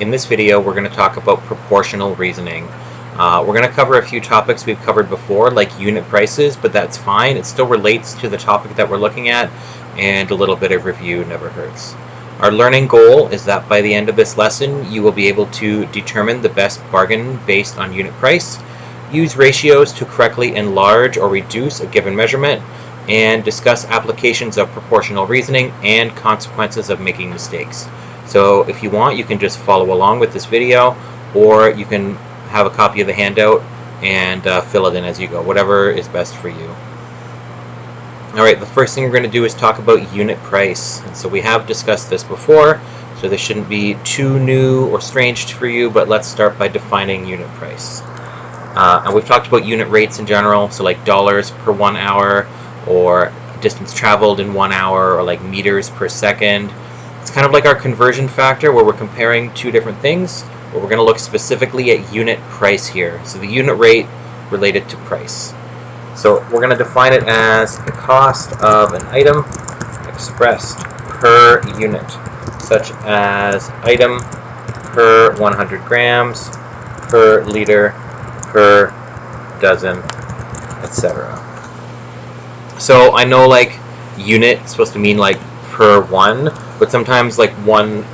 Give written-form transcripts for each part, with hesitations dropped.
In this video, we're going to talk about proportional reasoning. We're going to cover a few topics we've covered before, like unit prices, but that's fine. It still relates to the topic that we're looking at, and a little bit of review never hurts. Our learning goal is that by the end of this lesson, you will be able to determine the best bargain based on unit price, use ratios to correctly enlarge or reduce a given measurement, and discuss applications of proportional reasoning and consequences of making mistakes. So if you want, you can just follow along with this video, or you can have a copy of the handout and fill it in as you go, whatever is best for you. Alright, the first thing we're going to do is talk about unit price. And so we have discussed this before, so this shouldn't be too new or strange for you, but let's start by defining unit price. And we've talked about unit rates in general, so like dollars per 1 hour, or distance traveled in 1 hour, or like meters per second. It's kind of like our conversion factor where we're comparing two different things, but we're going to look specifically at unit price here. So the unit rate related to price. So we're going to define it as the cost of an item expressed per unit, such as item per 100 grams, per liter, per dozen, etc. So I know like unit is supposed to mean like per one, but sometimes like one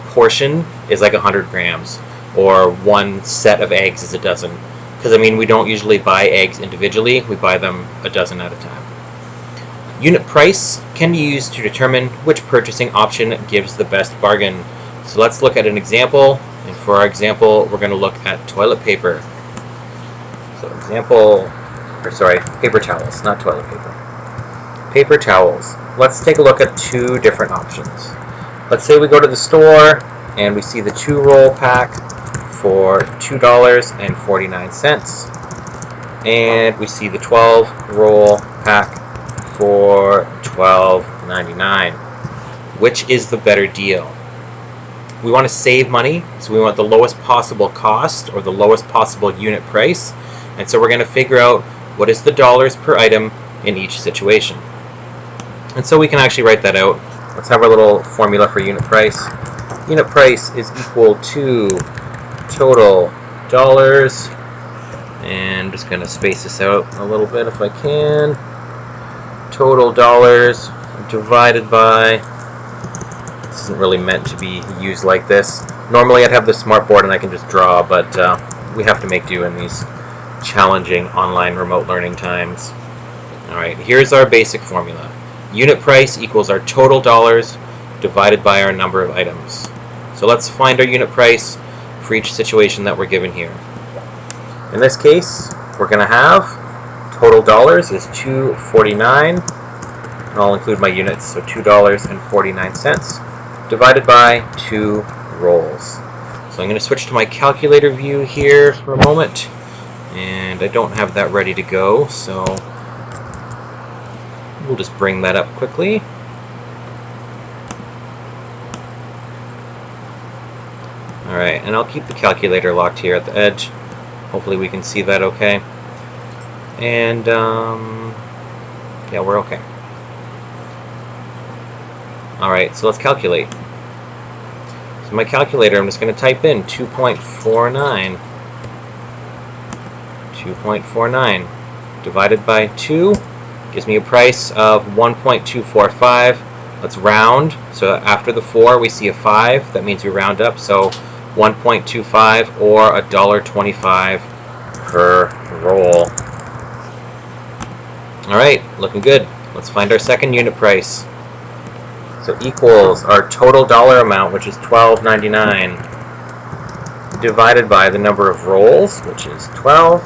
portion is like 100 grams, or one set of eggs is a dozen. Because I mean, we don't usually buy eggs individually, we buy them a dozen at a time. Unit price can be used to determine which purchasing option gives the best bargain. So let's look at an example, and for our example, we're going to look at toilet paper. So paper towels, not toilet paper. Paper towels. Let's take a look at two different options. Let's say we go to the store and we see the 2-roll pack for $2.49, and we see the 12-roll pack for $12.99. Which is the better deal? We want to save money, so we want the lowest possible cost or the lowest possible unit price, and so we're going to figure out what is the dollars per item in each situation. And so we can actually write that out. Let's have our little formula for unit price. Unit price is equal to total dollars, and I'm just going to space this out a little bit if I can. Total dollars divided by, this isn't really meant to be used like this. Normally I'd have the smartboard and I can just draw, but we have to make do in these challenging online remote learning times. Alright, here's our basic formula. Unit price equals our total dollars divided by our number of items. So let's find our unit price for each situation that we're given here. In this case, we're going to have total dollars is $2.49, and I'll include my units, so $2.49 divided by 2 rolls. So I'm going to switch to my calculator view here for a moment, and I don't have that ready to go, so we'll just bring that up quickly. Alright, and I'll keep the calculator locked here at the edge. Hopefully we can see that okay. And, yeah, we're okay. Alright, so let's calculate. So my calculator, I'm just going to type in 2.49. 2.49 divided by 2 gives me a price of 1.245. Let's round. So after the 4 we see a 5. That means we round up. So 1.25 or $1.25 per roll. Alright, looking good. Let's find our second unit price. So equals our total dollar amount, which is $12.99, divided by the number of rolls, which is 12.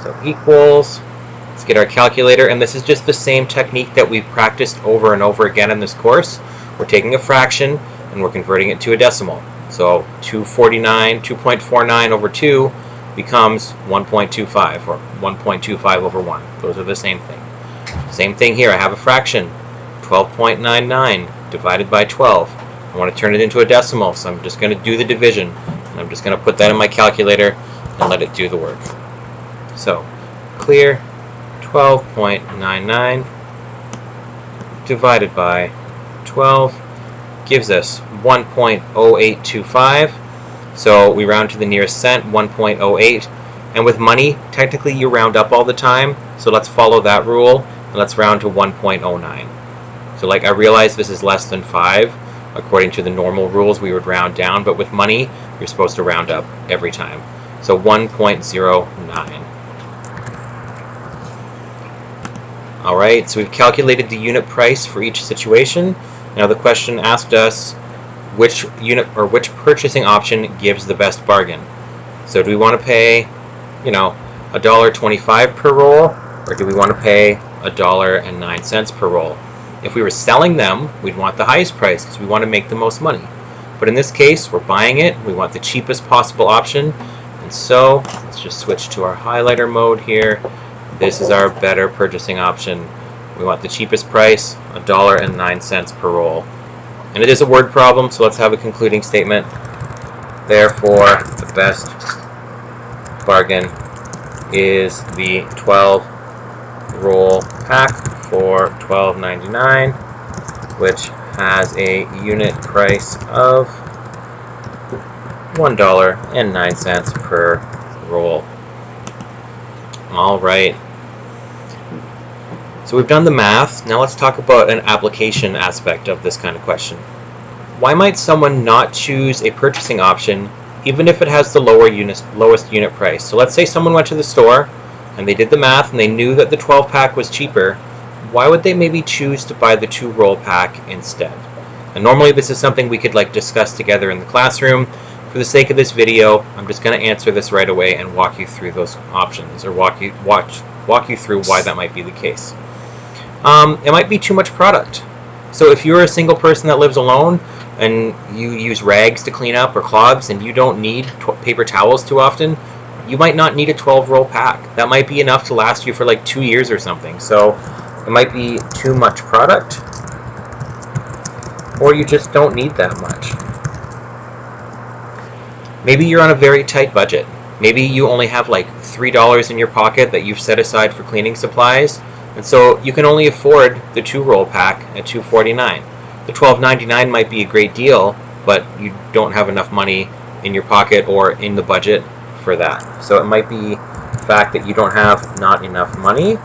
So equals, let's get our calculator, and this is just the same technique that we've practiced over and over again in this course. We're taking a fraction and we're converting it to a decimal. So 2.49 over 2 becomes 1.25, or 1.25 over 1. Those are the same thing. Same thing here. I have a fraction, 12.99 divided by 12. I want to turn it into a decimal, so I'm just going to do the division. And I'm just going to put that in my calculator and let it do the work. So, clear, 12.99 divided by 12 gives us 1.0825, So we round to the nearest cent, 1.08. And with money, technically you round up all the time. So let's follow that rule, and let's round to 1.09. So like I realize this is less than 5. According to the normal rules, we would round down, but with money, you're supposed to round up every time. So 1.09. All right, so we've calculated the unit price for each situation. Now the question asked us which unit or which purchasing option gives the best bargain. So do we want to pay, $1.25 per roll, or do we want to pay $1.09 per roll? If we were selling them, we'd want the highest price because we want to make the most money. But in this case, we're buying it. We want the cheapest possible option. And so let's just switch to our highlighter mode here. This is our better purchasing option. We want the cheapest price, $1.09 per roll. And it is a word problem, so let's have a concluding statement. Therefore, the best bargain is the 12 roll pack for $12.99, which has a unit price of $1.09 per roll. All right. So we've done the math. Now let's talk about an application aspect of this kind of question. Why might someone not choose a purchasing option even if it has the lowest unit price? So let's say someone went to the store and they did the math and they knew that the 12 pack was cheaper. Why would they maybe choose to buy the 2 roll pack instead? And normally this is something we could discuss together in the classroom. For the sake of this video, I'm just going to answer this right away and walk you through those options, or walk you through why that might be the case. It might be too much product. So if you're a single person that lives alone and you use rags to clean up or cloths and you don't need paper towels too often, you might not need a 12 roll pack. That might be enough to last you for 2 years or something. So it might be too much product, or you just don't need that much. Maybe you're on a very tight budget. Maybe you only have $3 in your pocket that you've set aside for cleaning supplies, and so you can only afford the 2 roll pack at $2.49. The $12.99 might be a great deal, but you don't have enough money in your pocket or in the budget for that. So it might be the fact that you don't have not enough money.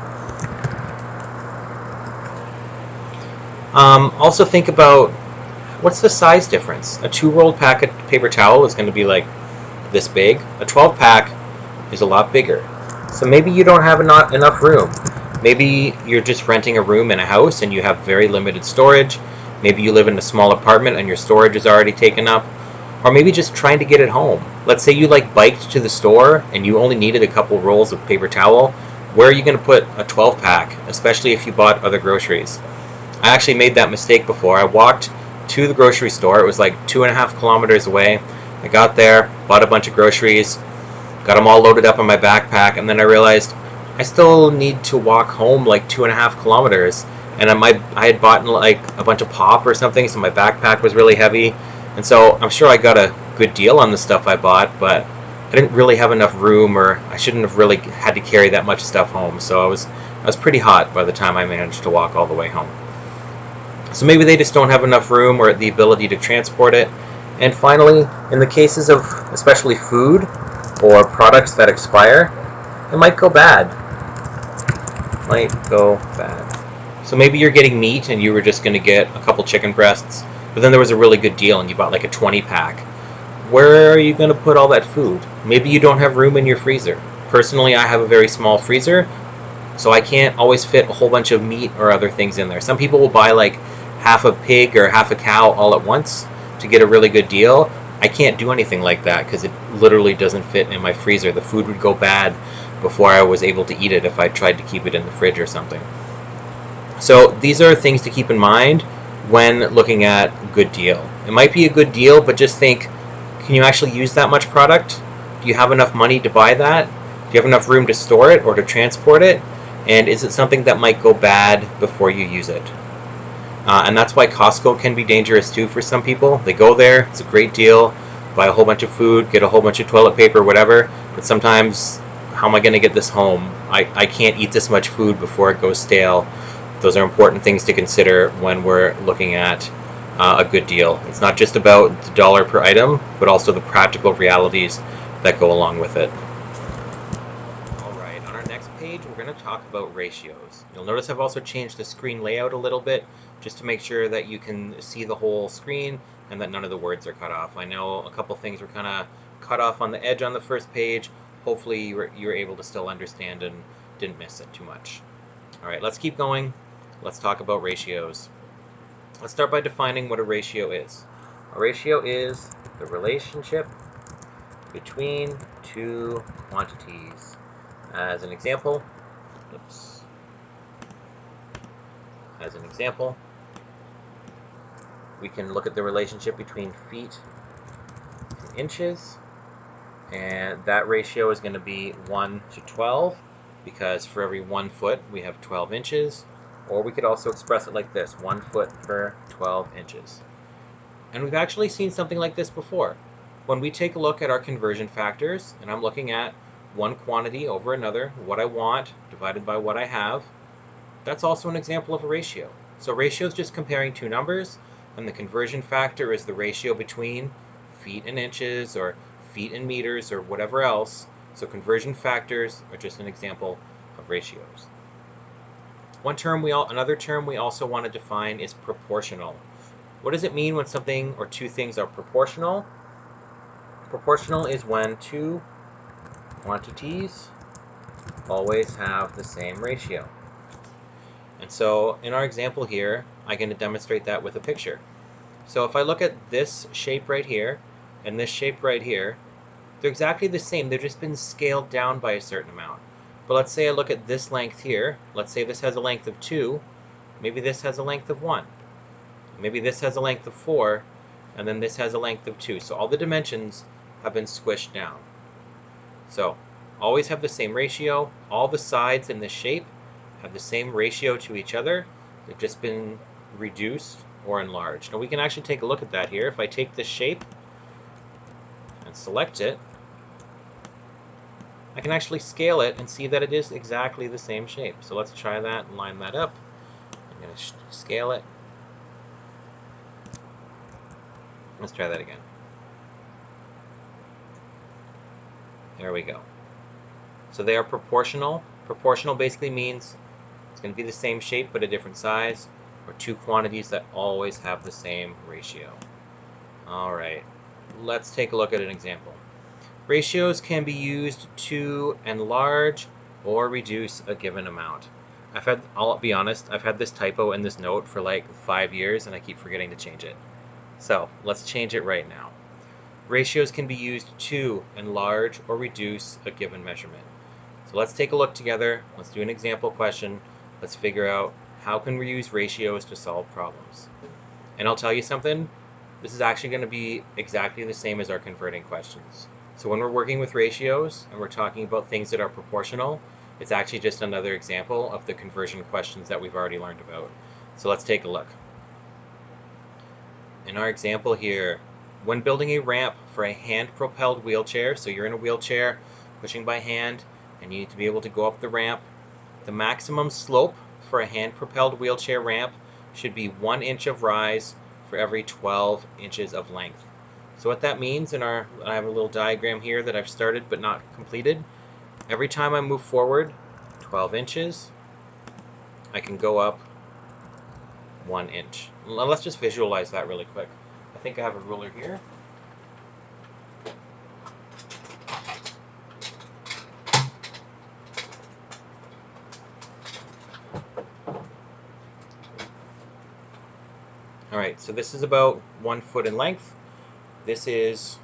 Also think about, what's the size difference? A 2 roll pack of paper towel is going to be this big. A 12 pack is a lot bigger. So maybe you don't have not enough room. Maybe you're just renting a room in a house and you have very limited storage. Maybe you live in a small apartment and your storage is already taken up. Or maybe just trying to get it home. Let's say you biked to the store and you only needed a couple rolls of paper towel. Where are you going to put a 12 pack, especially if you bought other groceries? I actually made that mistake before. I walked to the grocery store. It was 2.5 kilometers away. I got there, bought a bunch of groceries, got them all loaded up on my backpack, and then I realized I still need to walk home 2.5 kilometers. And I had bought a bunch of pop or something, so my backpack was really heavy. And so I'm sure I got a good deal on the stuff I bought, but I didn't really have enough room, or I shouldn't have really had to carry that much stuff home. So I was pretty hot by the time I managed to walk all the way home. So maybe they just don't have enough room or the ability to transport it. And finally, in the cases of especially food or products that expire, it might go bad. So maybe you're getting meat and you were just going to get a couple chicken breasts, but then there was a really good deal and you bought a 20 pack. Where are you going to put all that food? Maybe you don't have room in your freezer. Personally, I have a very small freezer, so I can't always fit a whole bunch of meat or other things in there. Some people will buy half a pig or half a cow all at once to get a really good deal. I can't do anything like that because it literally doesn't fit in my freezer. The food would go bad before I was able to eat it if I tried to keep it in the fridge or something. So these are things to keep in mind when looking at good deal. It might be a good deal, but just think, can you actually use that much product? Do you have enough money to buy that? Do you have enough room to store it or to transport it? And is it something that might go bad before you use it? And that's why Costco can be dangerous too for some people. They go there, it's a great deal, buy a whole bunch of food, get a whole bunch of toilet paper, whatever, but sometimes, how am I going to get this home? I can't eat this much food before it goes stale. Those are important things to consider when we're looking at a good deal. It's not just about the dollar per item, but also the practical realities that go along with it. Alright, on our next page we're going to talk about ratios. You'll notice I've also changed the screen layout a little bit just to make sure that you can see the whole screen and that none of the words are cut off. I know a couple things were kind of cut off on the edge on the first page. Hopefully you were able to still understand and didn't miss it too much. Alright, let's keep going. Let's talk about ratios. Let's start by defining what a ratio is. A ratio is the relationship between two quantities. As an example, we can look at the relationship between feet and inches, and that ratio is going to be 1 to 12, because for every 1 foot we have 12 inches, or we could also express it like this, 1 foot per 12 inches. And we've actually seen something like this before. When we take a look at our conversion factors, and I'm looking at one quantity over another, what I want divided by what I have, that's also an example of a ratio. So ratio is just comparing two numbers, and the conversion factor is the ratio between feet and inches, or feet and meters, or whatever else. So conversion factors are just an example of ratios. Another term we also want to define is proportional. What does it mean when something or two things are proportional? Proportional is when two quantities always have the same ratio. And so in our example here, I'm going to demonstrate that with a picture. So if I look at this shape right here and this shape right here, they're exactly the same. They've just been scaled down by a certain amount. But let's say I look at this length here. Let's say this has a length of 2. Maybe this has a length of 1. Maybe this has a length of 4, and then this has a length of 2. So all the dimensions have been squished down. So always have the same ratio. All the sides in this shape have the same ratio to each other. They've just been reduced or enlarged. Now we can actually take a look at that here. If I take this shape and select it, I can actually scale it and see that it is exactly the same shape. So let's try that and line that up. I'm going to scale it. Let's try that again. There we go. So they are proportional. Proportional basically means it's going to be the same shape but a different size, or two quantities that always have the same ratio. Alright, let's take a look at an example. Ratios can be used to enlarge or reduce a given amount. I'll be honest, I've had this typo in this note for like 5 years and I keep forgetting to change it. So let's change it right now. Ratios can be used to enlarge or reduce a given measurement. So let's take a look together. Let's do an example question. Let's figure out how can we use ratios to solve problems. And I'll tell you something, this is actually going to be exactly the same as our converting questions. So when we're working with ratios and we're talking about things that are proportional, it's actually just another example of the conversion questions that we've already learned about. So let's take a look. In our example here, when building a ramp for a hand-propelled wheelchair, so you're in a wheelchair pushing by hand and you need to be able to go up the ramp, the maximum slope for a hand-propelled wheelchair ramp should be 1 inch of rise for every 12 inches of length. So what that means, I have a little diagram here that I've started but not completed. Every time I move forward 12 inches, I can go up 1 inch. Let's just visualize that really quick. I think I have a ruler here. Alright, so this is about 1 foot in length. This is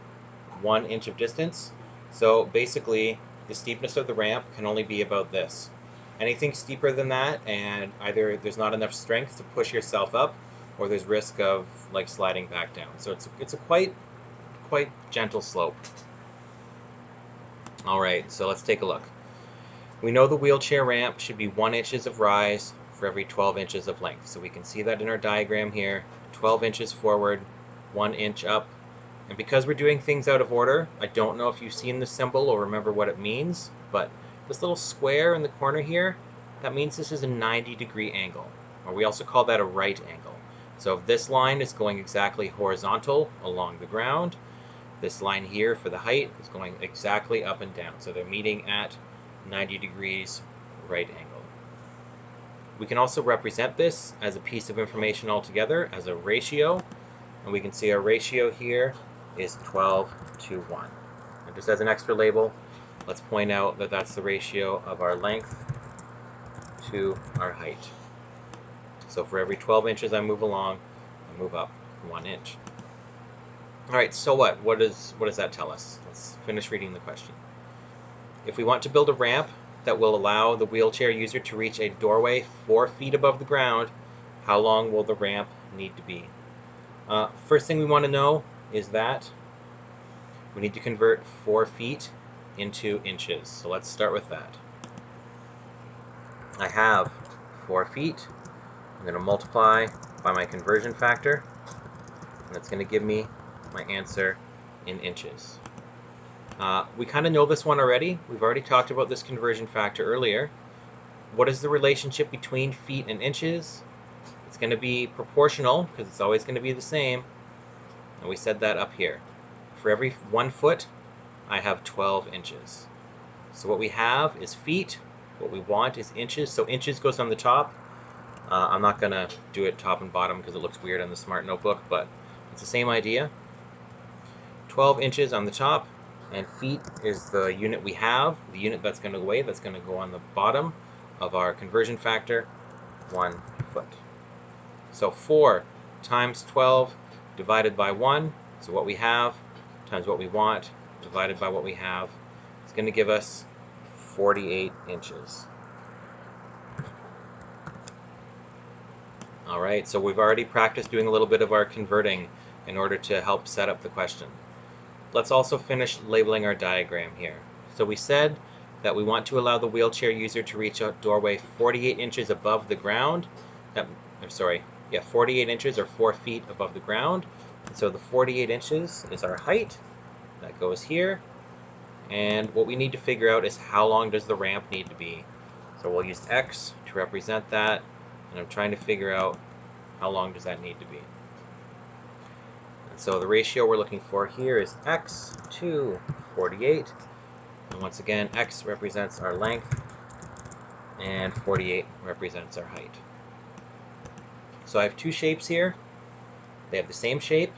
1 inch of distance. So basically, the steepness of the ramp can only be about this. Anything steeper than that, and either there's not enough strength to push yourself up, or there's risk of like sliding back down. So it's a quite gentle slope. Alright, so let's take a look. We know the wheelchair ramp should be 1 inch of rise for every 12 inches of length. So we can see that in our diagram here. 12 inches forward, 1 inch up. And because we're doing things out of order, I don't know if you've seen the symbol or remember what it means, but this little square in the corner here, that means this is a 90-degree angle, or we also call that a right angle. So if this line is going exactly horizontal along the ground, this line here for the height is going exactly up and down. So they're meeting at 90 degrees right angle. We can also represent this as a piece of information altogether, as a ratio. And we can see our ratio here is 12 to 1. And just as an extra label, let's point out that that's the ratio of our length to our height. So for every 12 inches I move along, I move up 1 inch. All right, so what does that tell us? Let's finish reading the question. If we want to build a ramp that will allow the wheelchair user to reach a doorway 4 feet above the ground, how long will the ramp need to be? First thing we want to know is that we need to convert 4 feet into inches. So let's start with that. I have 4 feet. I'm going to multiply by my conversion factor, and that's going to give me my answer in inches. We kind of know this one already. We've already talked about this conversion factor earlier. What is the relationship between feet and inches? It's going to be proportional, because it's always going to be the same. And we said that up here. For every 1 foot, I have 12 inches. So what we have is feet. What we want is inches. So inches goes on the top. I'm not going to do it top and bottom because it looks weird on the Smart Notebook, but it's the same idea. 12 inches on the top, and feet is the unit we have, the unit that's going to go away, that's going to go on the bottom of our conversion factor, 1 foot. So 4 times 12 divided by 1, so what we have, times what we want, divided by what we have, is going to give us 48 inches. All right, so we've already practiced doing a little bit of our converting in order to help set up the question. Let's also finish labeling our diagram here. So we said that we want to allow the wheelchair user to reach a doorway 48 inches above the ground. 48 inches or 4 feet above the ground. And so the 48 inches is our height. That goes here. And what we need to figure out is how long does the ramp need to be. So we'll use X to represent that. And I'm trying to figure out how long does that need to be. And so the ratio we're looking for here is X to 48. And once again, X represents our length, and 48 represents our height. So I have 2 shapes here. They have the same shape,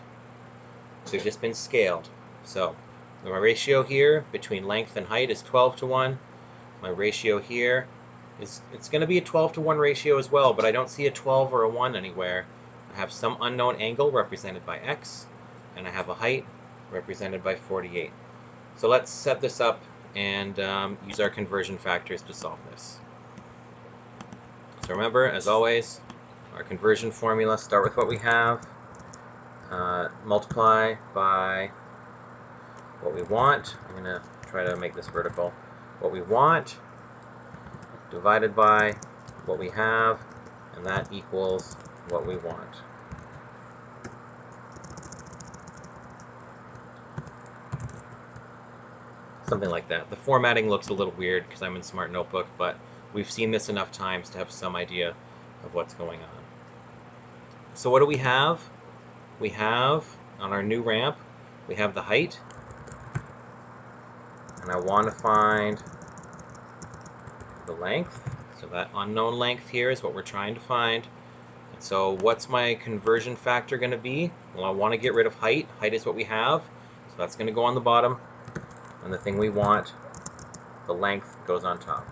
so they've just been scaled. So my ratio here between length and height is 12 to 1. My ratio here it's going to be a 12 to 1 ratio as well, but I don't see a 12 or a 1 anywhere. I have some unknown angle represented by X, and I have a height represented by 48. So let's set this up and use our conversion factors to solve this. So remember, as always, our conversion formula, start with what we have, multiply by what we want. I'm going to try to make this vertical. What we want divided by what we have, and that equals what we want. Something like that. The formatting looks a little weird because I'm in Smart Notebook, but we've seen this enough times to have some idea of what's going on. So what do we have? We have, on our new ramp, we have the height, and I want to find the length. So that unknown length here is what we're trying to find. And so what's my conversion factor going to be? Well, I want to get rid of height. Height is what we have, so that's going to go on the bottom. And the thing we want, the length, goes on top.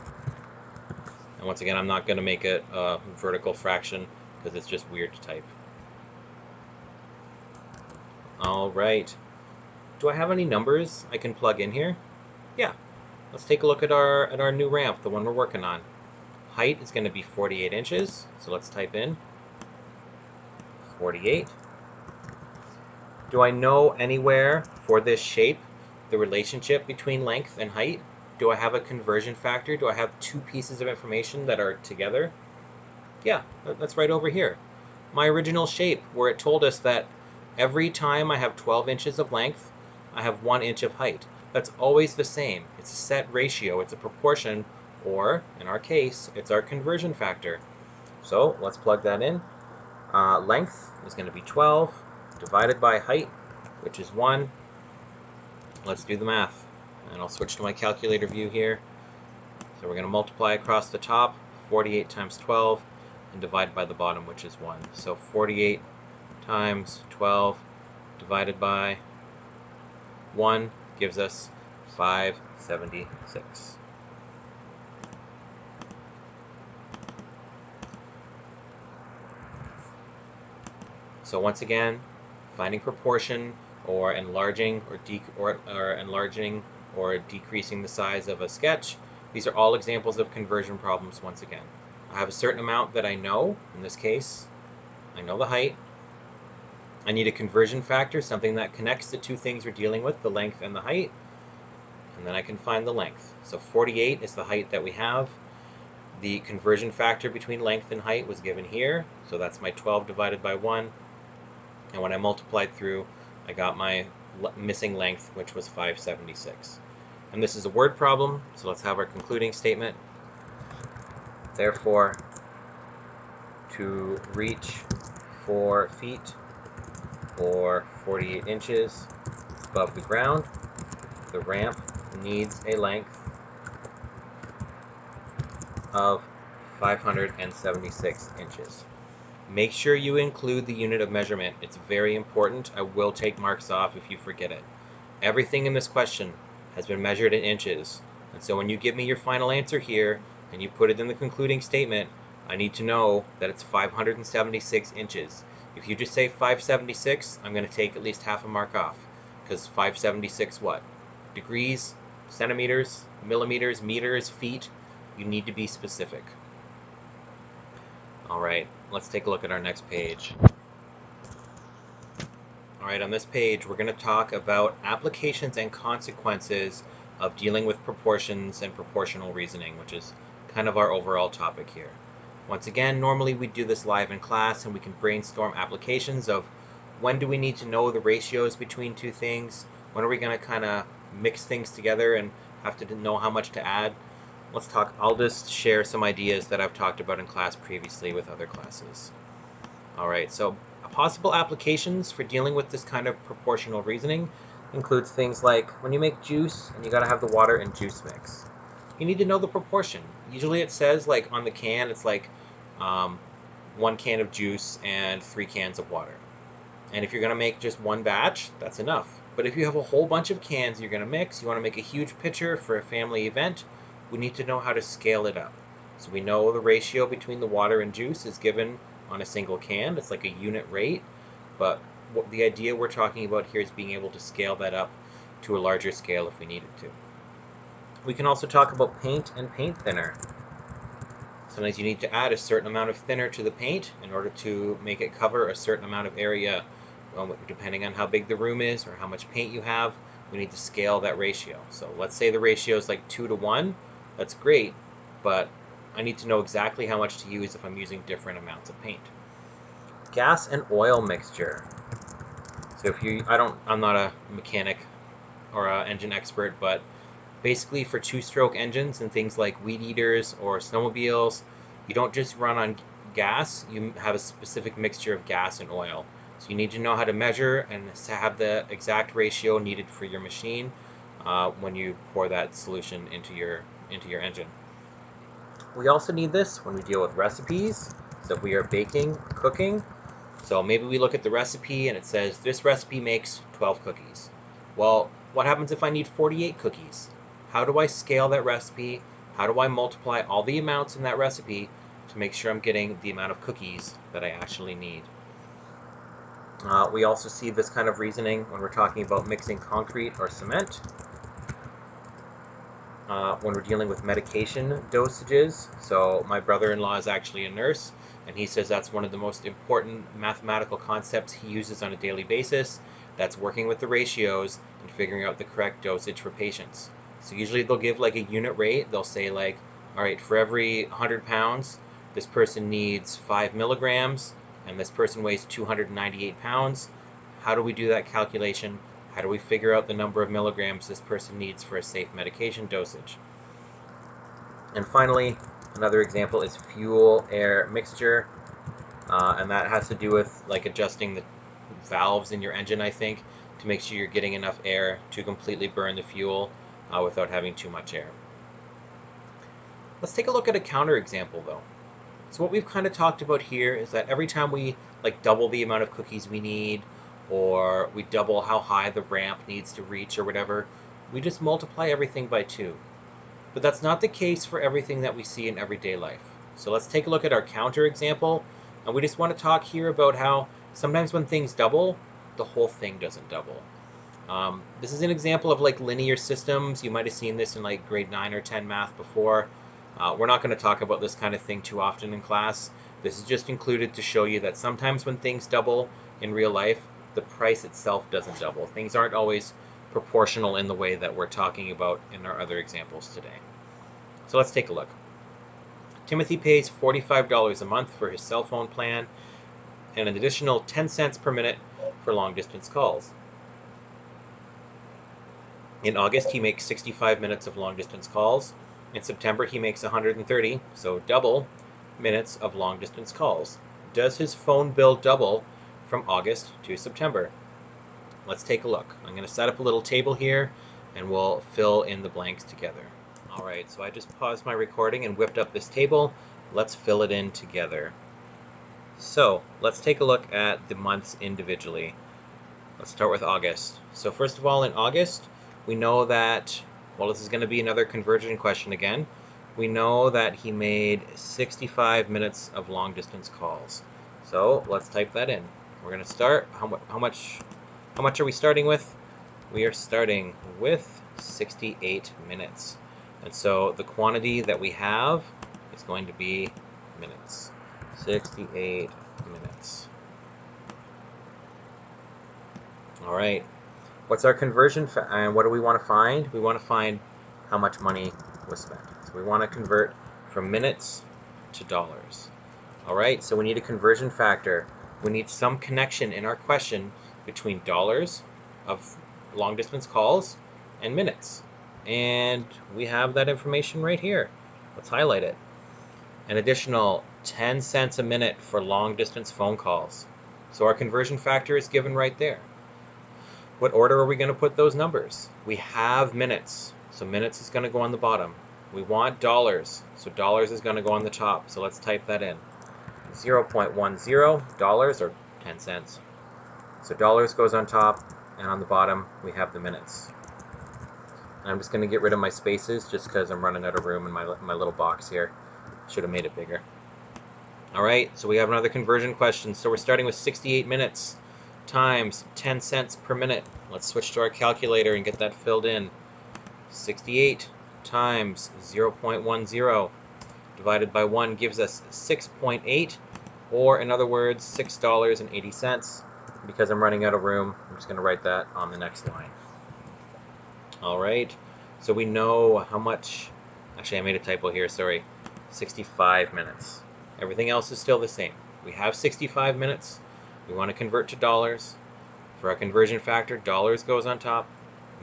And once again, I'm not going to make it a vertical fraction because it's just weird to type. All right. Do I have any numbers I can plug in here? Yeah. Let's take a look at our new ramp, the one we're working on. Height is going to be 48 inches, so let's type in 48. Do I know anywhere for this shape the relationship between length and height? Do I have a conversion factor? Do I have 2 pieces of information that are together? Yeah, that's right over here. My original shape, where it told us that every time I have 12 inches of length, I have 1 inch of height. That's always the same. It's a set ratio, it's a proportion, or, in our case, it's our conversion factor. So let's plug that in. Length is going to be 12 divided by height, which is 1. Let's do the math. And I'll switch to my calculator view here. So we're going to multiply across the top, 48 times 12, and divide by the bottom, which is 1. So 48 times 12 divided by 1 gives us 576. So once again, finding proportion or enlarging or decreasing the size of a sketch. These are all examples of conversion problems once again. I have a certain amount that I know. In this case, I know the height. I need a conversion factor, something that connects the two things we're dealing with, the length and the height. And then I can find the length. So 48 is the height that we have. The conversion factor between length and height was given here. So that's my 12 divided by 1. And when I multiplied through, I got my missing length, which was 576. And this is a word problem, so let's have our concluding statement. Therefore, to reach 4 feet or 48 inches above the ground, the ramp needs a length of 576 inches. Make sure you include the unit of measurement. It's very important. I will take marks off if you forget it. Everything in this question has been measured in inches. And so when you give me your final answer here and you put it in the concluding statement, I need to know that it's 576 inches. If you just say 576, I'm going to take at least half a mark off. Because 576 what? Degrees, centimeters, millimeters, meters, feet. You need to be specific. Alright, let's take a look at our next page. Alright, on this page we're going to talk about applications and consequences of dealing with proportions and proportional reasoning, which is kind of our overall topic here. Once again, normally we do this live in class and we can brainstorm applications of when do we need to know the ratios between two things, when are we going to kind of mix things together and have to know how much to add. Let's talk. I'll just share some ideas that I've talked about in class previously with other classes. Alright, so possible applications for dealing with this kind of proportional reasoning includes things like when you make juice and you gotta have the water and juice mix. You need to know the proportion. Usually it says like on the can, it's like 1 can of juice and 3 cans of water. And if you're gonna make just one batch, that's enough. But if you have a whole bunch of cans you're gonna mix, you wanna make a huge pitcher for a family event, we need to know how to scale it up. So we know the ratio between the water and juice is given on a single can. It's like a unit rate, but the idea we're talking about here is being able to scale that up to a larger scale if we needed to. We can also talk about paint and paint thinner. Sometimes you need to add a certain amount of thinner to the paint in order to make it cover a certain amount of area. Depending on how big the room is or how much paint you have, we need to scale that ratio. So let's say the ratio is like 2 to 1. That's great, but I need to know exactly how much to use if I'm using different amounts of paint. Gas and oil mixture. So I'm not a mechanic or an engine expert, but basically for 2-stroke engines and things like weed eaters or snowmobiles, you don't just run on gas, you have a specific mixture of gas and oil. So you need to know how to measure and to have the exact ratio needed for your machine when you pour that solution into your engine. We also need this when we deal with recipes. So if we are baking or cooking, so maybe we look at the recipe and it says this recipe makes 12 cookies. Well, what happens if I need 48 cookies? How do I scale that recipe? How do I multiply all the amounts in that recipe to make sure I'm getting the amount of cookies that I actually need? We also see this kind of reasoning when we're talking about mixing concrete or cement. When we're dealing with medication dosages. So my brother-in-law is actually a nurse, and he says that's one of the most important mathematical concepts he uses on a daily basis. That's working with the ratios and figuring out the correct dosage for patients. So usually they'll give like a unit rate. They'll say like, all right, for every 100 pounds, this person needs 5 milligrams, and this person weighs 298 pounds. How do we do that calculation? How do we figure out the number of milligrams this person needs for a safe medication dosage? And finally, another example is fuel-air mixture. and that has to do with like adjusting the valves in your engine, I think, to make sure you're getting enough air to completely burn the fuel without having too much air. Let's take a look at a counterexample though. So what we've kind of talked about here is that every time we like double the amount of cookies we need, or we double how high the ramp needs to reach or whatever, we just multiply everything by 2. But that's not the case for everything that we see in everyday life. So let's take a look at our counter example, and we just want to talk here about how sometimes when things double, the whole thing doesn't double. This is an example of like linear systems. You might have seen this in like grade 9 or 10 math before. We're not going to talk about this kind of thing too often in class. This is just included to show you that sometimes when things double in real life, the price itself doesn't double. Things aren't always proportional in the way that we're talking about in our other examples today. So let's take a look. Timothy pays $45 a month for his cell phone plan and an additional 10 cents per minute for long distance calls. In August, he makes 65 minutes of long distance calls. In September, he makes 130, so double, minutes of long distance calls. Does his phone bill double from August to September? Let's take a look. I'm going to set up a little table here and we'll fill in the blanks together. Alright, so I just paused my recording and whipped up this table. Let's fill it in together. So let's take a look at the months individually. Let's start with August. So first of all, in August, we know that, well, this is going to be another conversion question again. We know that he made 65 minutes of long distance calls. So let's type that in. We're going to start. How much are we starting with? We are starting with 68 minutes. And so the quantity that we have is going to be minutes. 68 minutes. All right. What's our conversion and what do we want to find? We want to find how much money was spent. So we want to convert from minutes to dollars. All right, so we need a conversion factor. We need some connection in our question between dollars of long distance calls and minutes. And we have that information right here. Let's highlight it. An additional 10 cents a minute for long distance phone calls. So our conversion factor is given right there. What order are we going to put those numbers? We have minutes, so minutes is going to go on the bottom. We want dollars, so dollars is going to go on the top. So let's type that in. 0.10 dollars, or 10 cents. So dollars goes on top, and on the bottom we have the minutes. And I'm just going to get rid of my spaces just because I'm running out of room in my little box here. Should have made it bigger. All right, so we have another conversion question. So we're starting with 68 minutes times 10 cents per minute. Let's switch to our calculator and get that filled in. 68 times 0.10 divided by 1 gives us 6.8, or in other words, $6.80. Because I'm running out of room, I'm just going to write that on the next line. All right, so we know how much, actually I made a typo here, sorry, 65 minutes. Everything else is still the same. We have 65 minutes. We want to convert to dollars. For our conversion factor, dollars goes on top,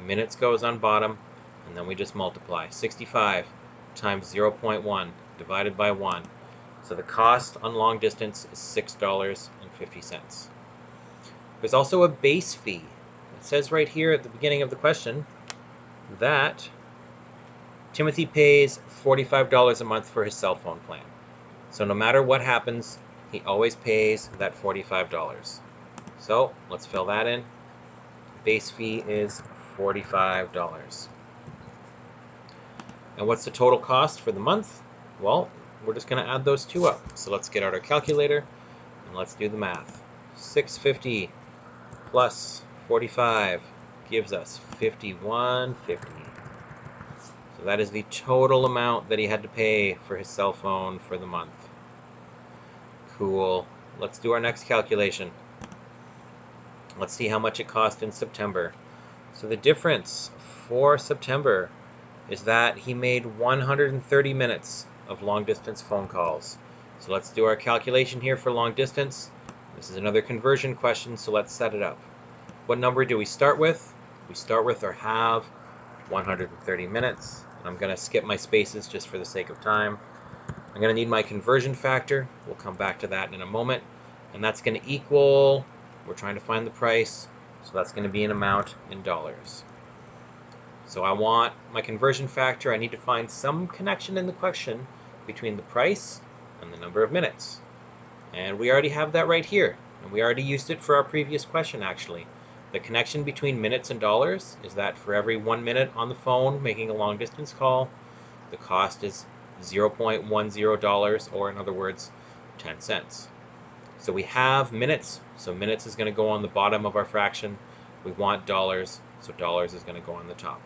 minutes goes on bottom, and then we just multiply. 65 times 0.1 divided by 1. So the cost on long distance is $6.50. There's also a base fee. It says right here at the beginning of the question that Timothy pays $45 a month for his cell phone plan. So no matter what happens, he always pays that $45. So let's fill that in. Base fee is $45. And what's the total cost for the month? Well, we're just going to add those two up. So let's get out our calculator and let's do the math. $650 plus 45 gives us $51.50. So that is the total amount that he had to pay for his cell phone for the month. Cool. Let's do our next calculation. Let's see how much it cost in September. So the difference for September is that he made 130 minutes of long distance phone calls. So let's do our calculation here for long distance. This is another conversion question, so let's set it up. What number do we start with? We start with or have 130 minutes. And I'm going to skip my spaces just for the sake of time. I'm going to need my conversion factor. We'll come back to that in a moment. and that's going to equal, we're trying to find the price, so that's going to be an amount in dollars. So I want my conversion factor. I need to find some connection in the question between the price and the number of minutes. And we already have that right here. And we already used it for our previous question, actually. The connection between minutes and dollars is that for every 1 minute on the phone making a long distance call, the cost is $0.10, or in other words, 10 cents. So we have minutes, so minutes is going to go on the bottom of our fraction. We want dollars, so dollars is going to go on the top.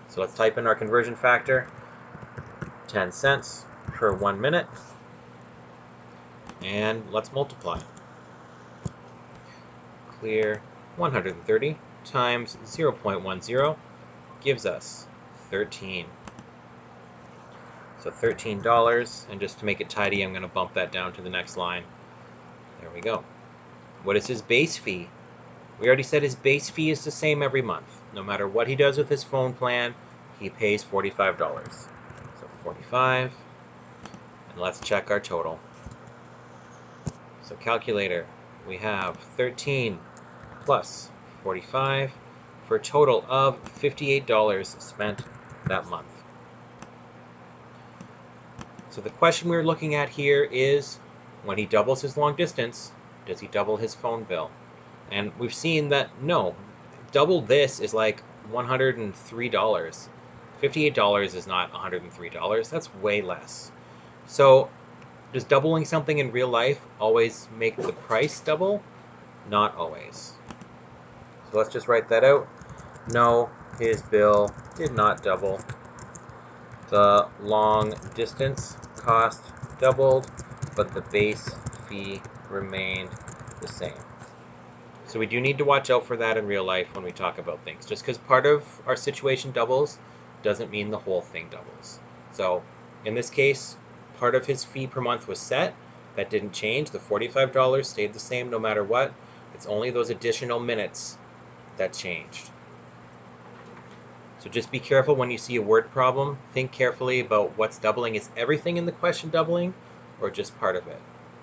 So let's type in our conversion factor, 10 cents per 1 minute, and let's multiply. Clear 130 times 0.10 gives us 13. So $13, and just to make it tidy, I'm going to bump that down to the next line. There we go. What is his base fee? We already said his base fee is the same every month. No matter what he does with his phone plan, he pays $45. So 45, and let's check our total. So calculator, we have 13 plus 45 for a total of $58 spent that month. So the question we're looking at here is, when he doubles his long distance, does he double his phone bill? And we've seen that no, double this is like $103. $58 is not $103. That's way less. So does doubling something in real life always make the price double? Not always. So let's just write that out. No, his bill did not double. The long distance cost doubled, but the base fee remained the same. So we do need to watch out for that in real life when we talk about things. Just because part of our situation doubles doesn't mean the whole thing doubles. So in this case, part of his fee per month was set. That didn't change. The $45 stayed the same no matter what. It's only those additional minutes that changed. So just be careful when you see a word problem. Think carefully about what's doubling. Is everything in the question doubling, or just part of it?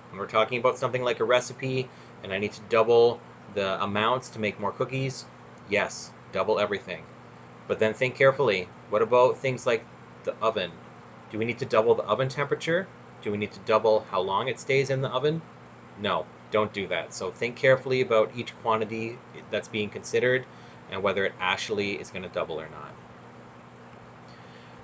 When we're talking about something like a recipe and I need to double the amounts to make more cookies, yes, double everything. But then think carefully. What about things like the oven? Do we need to double the oven temperature? Do we need to double how long it stays in the oven? No, don't do that. So think carefully about each quantity that's being considered and whether it actually is going to double or not.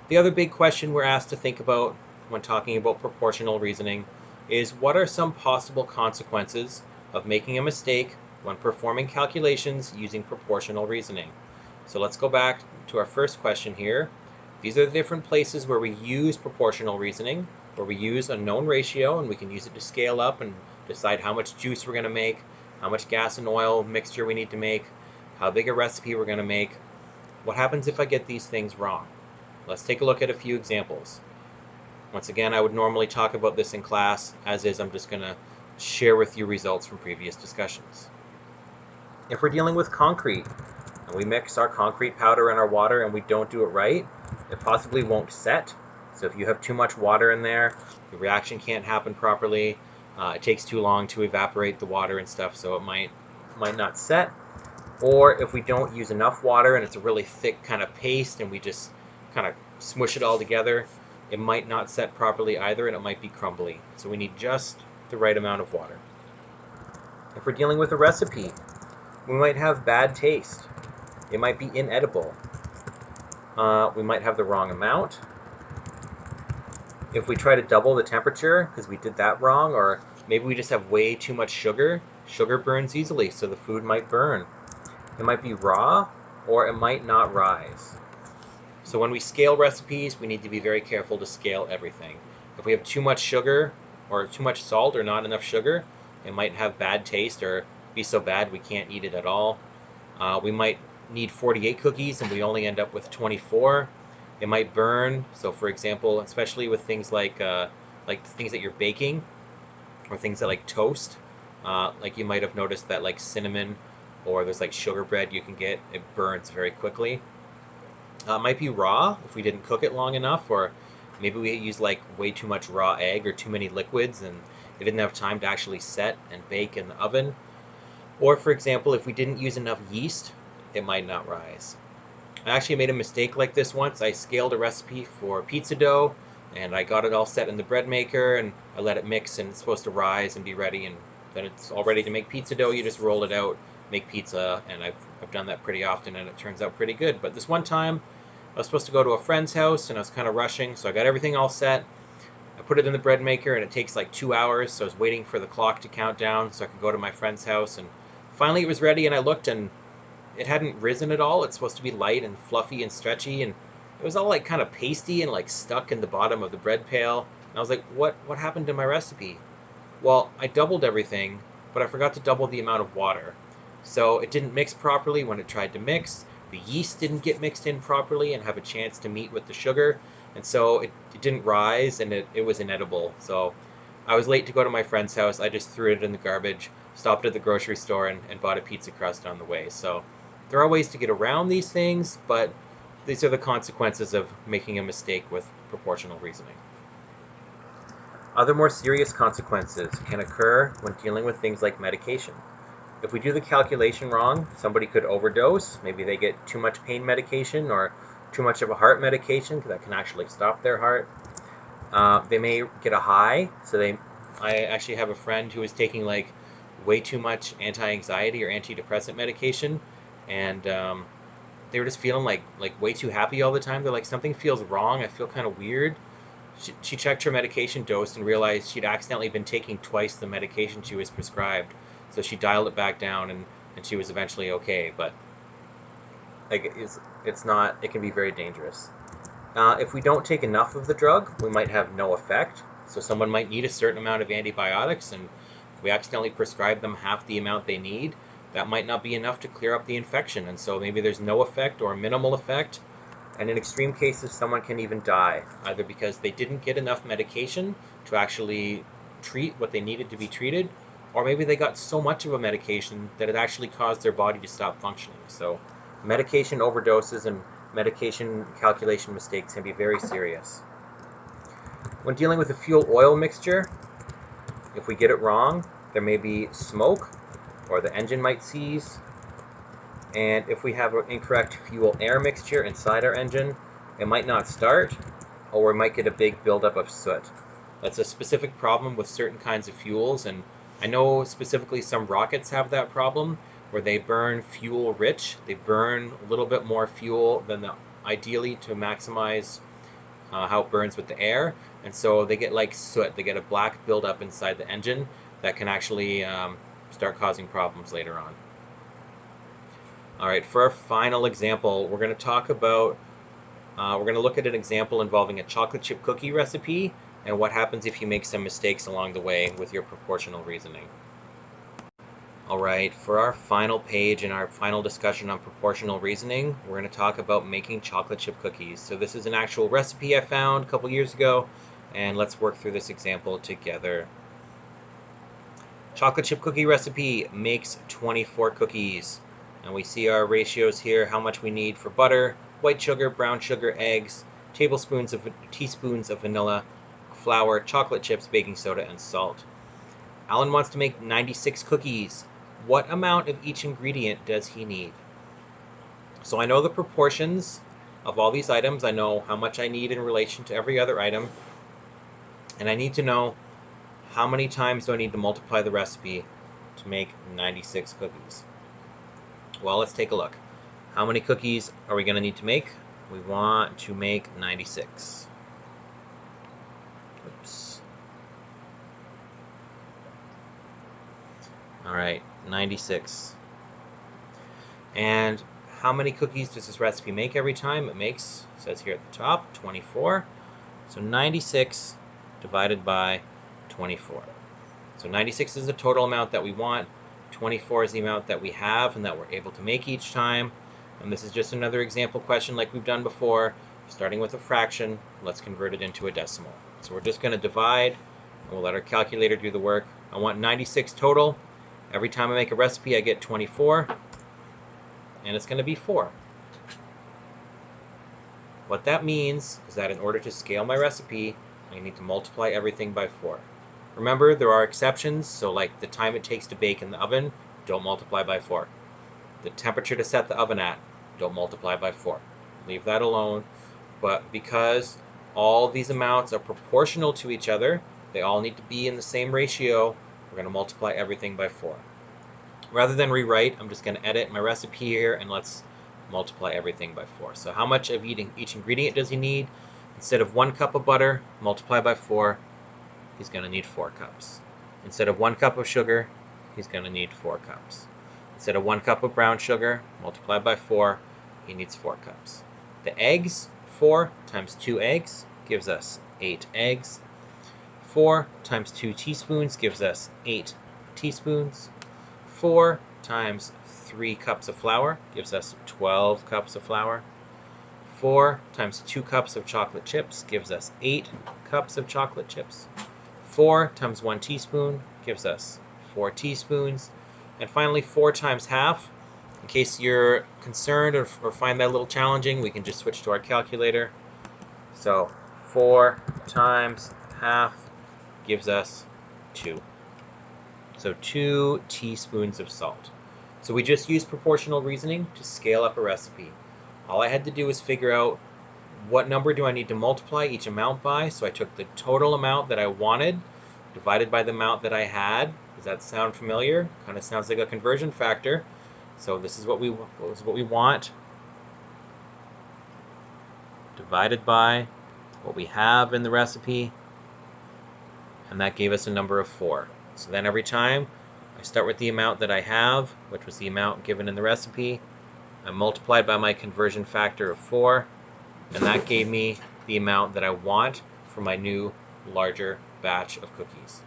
The other big question we're asked to think about when talking about proportional reasoning is, what are some possible consequences of making a mistake when performing calculations using proportional reasoning? So let's go back to our first question here. These are the different places where we use proportional reasoning, where we use a known ratio and we can use it to scale up and decide how much juice we're going to make, how much gas and oil mixture we need to make, how big a recipe we're going to make. What happens if I get these things wrong? Let's take a look at a few examples. Once again, I would normally talk about this in class. As is, I'm just going to share with you results from previous discussions. If we're dealing with concrete, and we mix our concrete powder and our water and we don't do it right, it possibly won't set. So if you have too much water in there, the reaction can't happen properly. It takes too long to evaporate the water and stuff, so it might not set. Or if we don't use enough water and it's a really thick kind of paste and we just kind of smush it all together, it might not set properly either, and it might be crumbly. So we need just the right amount of water. If we're dealing with a recipe, we might have bad taste. It might be inedible. We might have the wrong amount. If we try to double the temperature because we did that wrong, or maybe we just have way too much sugar, sugar burns easily, so the food might burn. It might be raw, or it might not rise. So when we scale recipes, we need to be very careful to scale everything. If we have too much sugar, or too much salt, or not enough sugar, it might have bad taste, or be so bad we can't eat it at all. We might need 48 cookies and we only end up with 24. It might burn. So for example, especially with things like things that you're baking, or things that like toast, like you might have noticed that like cinnamon, or there's like sugar bread you can get, it burns very quickly. It might be raw if we didn't cook it long enough, or maybe we use like way too much raw egg or too many liquids, and they didn't have time to actually set and bake in the oven. Or for example, if we didn't use enough yeast, it might not rise. I actually made a mistake like this once. I scaled a recipe for pizza dough and I got it all set in the bread maker and I let it mix and it's supposed to rise and be ready, and then it's all ready to make pizza dough. You just roll it out, make pizza, and I've done that pretty often and it turns out pretty good. But this one time I was supposed to go to a friend's house and I was kind of rushing, so I got everything all set. I put it in the bread maker and it takes like 2 hours, so I was waiting for the clock to count down so I could go to my friend's house, and finally it was ready and I looked and it hadn't risen at all. It's supposed to be light and fluffy and stretchy, and it was all like kind of pasty and like stuck in the bottom of the bread pail. And I was like, what happened to my recipe? Well, I doubled everything, but I forgot to double the amount of water. So it didn't mix properly when it tried to mix. The yeast didn't get mixed in properly and have a chance to meet with the sugar. And so it didn't rise and it was inedible. So I was late to go to my friend's house. I just threw it in the garbage, stopped at the grocery store, and bought a pizza crust on the way. So there are ways to get around these things, but these are the consequences of making a mistake with proportional reasoning. Other more serious consequences can occur when dealing with things like medication. If we do the calculation wrong, somebody could overdose. Maybe they get too much pain medication or too much of a heart medication that can actually stop their heart. They may get a high. I actually have a friend who was taking like way too much anti-anxiety or antidepressant medication, and they were just feeling like way too happy all the time. They're like, something feels wrong. I feel kind of weird. She checked her medication dose and realized she'd accidentally been taking twice the medication she was prescribed. So she dialed it back down, and she was eventually okay. But like it's not. It can be very dangerous. If we don't take enough of the drug, we might have no effect. So someone might need a certain amount of antibiotics, and if we accidentally prescribe them half the amount they need, that might not be enough to clear up the infection. And so maybe there's no effect or minimal effect. And in extreme cases, someone can even die, either because they didn't get enough medication to actually treat what they needed to be treated, or maybe they got so much of a medication that it actually caused their body to stop functioning. So medication overdoses and medication calculation mistakes can be very serious. When dealing with a fuel oil mixture, if we get it wrong, there may be smoke or the engine might seize. And if we have an incorrect fuel air mixture inside our engine, it might not start, or we might get a big buildup of soot. That's a specific problem with certain kinds of fuels, and I know specifically some rockets have that problem where they burn fuel rich. They burn a little bit more fuel than ideally to maximize how it burns with the air, and so they get like soot. They get a black buildup inside the engine that can actually start causing problems later on. All right, for our final example, we're going to look at an example involving a chocolate chip cookie recipe and what happens if you make some mistakes along the way with your proportional reasoning. All right, for our final page in our final discussion on proportional reasoning, we're going to talk about making chocolate chip cookies. So this is an actual recipe I found a couple years ago, and let's work through this example together. Chocolate chip cookie recipe makes 24 cookies. And we see our ratios here, how much we need for butter, white sugar, brown sugar, eggs, teaspoons of vanilla, flour, chocolate chips, baking soda, and salt. Alan wants to make 96 cookies. What amount of each ingredient does he need? So I know the proportions of all these items. I know how much I need in relation to every other item. And I need to know how many times do I need to multiply the recipe to make 96 cookies. Well, let's take a look. How many cookies are we going to need to make? We want to make 96. Oops. All right, 96. And how many cookies does this recipe make every time? It makes, it says here at the top, 24. So 96 divided by 24. So 96 is the total amount that we want. 24 is the amount that we have and that we're able to make each time. And this is just another example question like we've done before. Starting with a fraction, let's convert it into a decimal. So we're just going to divide, and we'll let our calculator do the work. I want 96 total. Every time I make a recipe, I get 24, and it's going to be 4. What that means is that in order to scale my recipe, I need to multiply everything by 4. Remember, there are exceptions, so like the time it takes to bake in the oven, don't multiply by 4. The temperature to set the oven at, don't multiply by 4. Leave that alone. But because all these amounts are proportional to each other, they all need to be in the same ratio, we're going to multiply everything by 4. Rather than rewrite, I'm just going to edit my recipe here, and let's multiply everything by 4. So how much of each ingredient does he need? Instead of 1 cup of butter, multiply by 4, he's going to need 4 cups. Instead of 1 cup of sugar, he's going to need 4 cups. Instead of 1 cup of brown sugar, multiplied by 4, he needs 4 cups. The eggs, 4 times 2 eggs gives us 8 eggs. 4 times 2 teaspoons gives us 8 teaspoons. 4 times 3 cups of flour gives us 12 cups of flour. 4 times 2 cups of chocolate chips gives us 8 cups of chocolate chips. 4 times 1 teaspoon gives us 4 teaspoons. And finally, 4 times half. In case you're concerned or find that a little challenging, we can just switch to our calculator. So 4 times half gives us 2. So 2 teaspoons of salt. So we just used proportional reasoning to scale up a recipe. All I had to do was figure out what number do I need to multiply each amount by. So I took the total amount that I wanted divided by the amount that I had. Does that sound familiar? Kind of sounds like a conversion factor. So this is what we want divided by what we have in the recipe, and that gave us a number of 4. So then every time I start with the amount that I have, which was the amount given in the recipe, I multiplied by my conversion factor of 4, and that gave me the amount that I want for my new larger batch of cookies.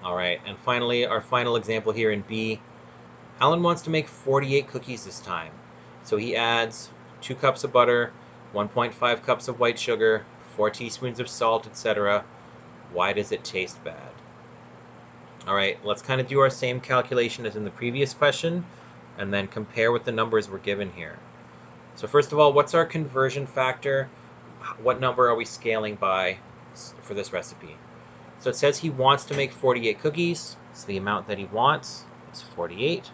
All right, and finally, our final example here in B, Alan wants to make 48 cookies this time. So he adds 2 cups of butter, 1.5 cups of white sugar, 4 teaspoons of salt, etc. Why does it taste bad? All right, let's kind of do our same calculation as in the previous question, and then compare with the numbers we're given here. So first of all, what's our conversion factor? What number are we scaling by for this recipe? So it says he wants to make 48 cookies, so the amount that he wants is 48,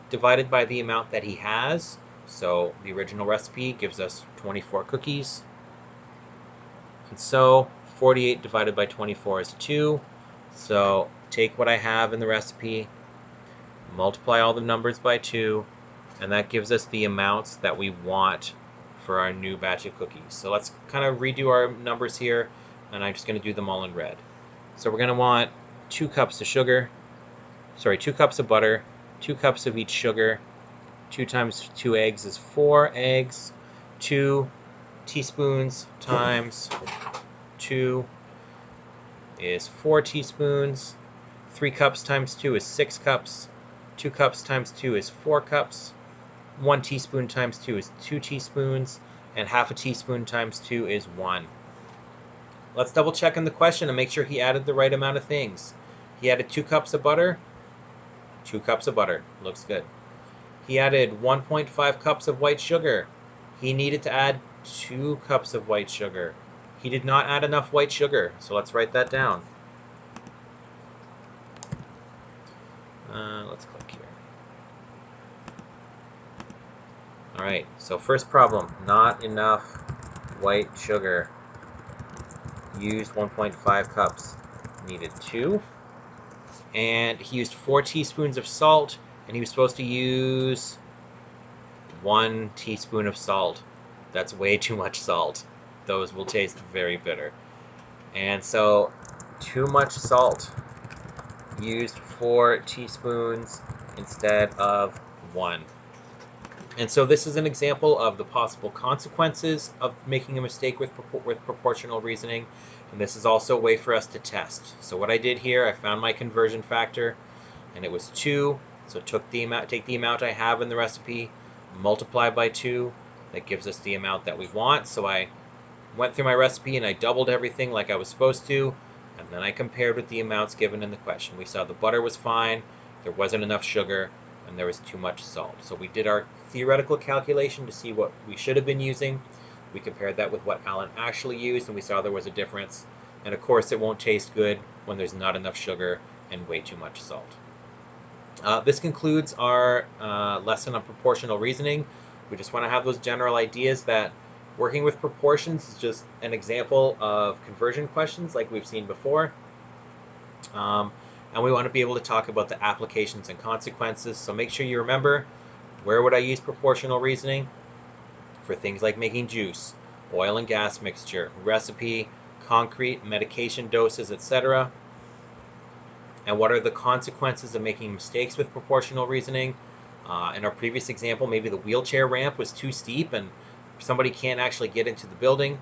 divided by the amount that he has. So the original recipe gives us 24 cookies. And so 48 divided by 24 is 2. So take what I have in the recipe, multiply all the numbers by 2, and that gives us the amounts that we want for our new batch of cookies. So let's kind of redo our numbers here, and I'm just going to do them all in red. So we're going to want 2 cups of sugar, 2 cups of butter, 2 cups of each sugar. 2 times 2 eggs is 4 eggs. 2 teaspoons times 2 is 4 teaspoons. 3 cups times 2 is 6 cups. 2 cups times 2 is 4 cups. 1 teaspoon times 2 is 2 teaspoons. And half a teaspoon times 2 is 1. Let's double check in the question and make sure he added the right amount of things. He added 2 cups of butter. 2 cups of butter. Looks good. He added 1.5 cups of white sugar. He needed to add 2 cups of white sugar. He did not add enough white sugar, so let's write that down. Let's click here. All right, so first problem, not enough white sugar. Used 1.5 cups, needed 2. And he used 4 teaspoons of salt, and he was supposed to use 1 teaspoon of salt. That's way too much salt. Those will taste very bitter. And so, too much salt. Used 4 teaspoons instead of 1. And so this is an example of the possible consequences of making a mistake with proportional reasoning. And this is also a way for us to test. So what I did here, I found my conversion factor, and it was 2. So take the amount I have in the recipe, multiply by 2. That gives us the amount that we want. So I went through my recipe and I doubled everything like I was supposed to, and then I compared with the amounts given in the question. We saw the butter was fine, there wasn't enough sugar, and there was too much salt. So we did our theoretical calculation to see what we should have been using. We compared that with what Alan actually used, and we saw there was a difference. And of course, it won't taste good when there's not enough sugar and way too much salt. This concludes our lesson on proportional reasoning. We just want to have those general ideas that working with proportions is just an example of conversion questions like we've seen before. And we want to be able to talk about the applications and consequences. So make sure you remember, where would I use proportional reasoning? For things like making juice, oil and gas mixture, recipe, concrete, medication doses, etc. And what are the consequences of making mistakes with proportional reasoning? In our previous example, maybe the wheelchair ramp was too steep and somebody can't actually get into the building.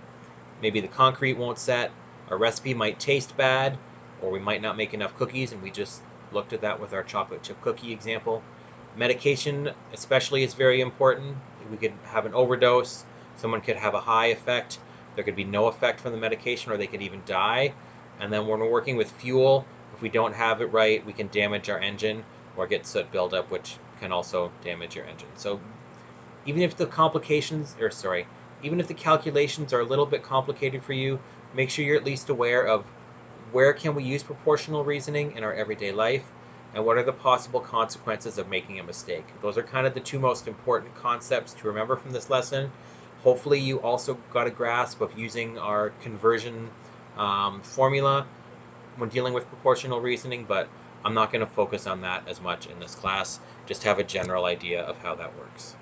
Maybe the concrete won't set. Our recipe might taste bad, or we might not make enough cookies, and we just looked at that with our chocolate chip cookie example. Medication, especially, is very important. We could have an overdose. Someone could have a high effect. There could be no effect from the medication, or they could even die. And then when we're working with fuel, if we don't have it right, we can damage our engine or get soot buildup, which can also damage your engine. So even if the even if the calculations are a little bit complicated for you, make sure you're at least aware of where can we use proportional reasoning in our everyday life, and what are the possible consequences of making a mistake. Those are kind of the two most important concepts to remember from this lesson. Hopefully you also got a grasp of using our conversion formula when dealing with proportional reasoning, but I'm not going to focus on that as much in this class. Just have a general idea of how that works.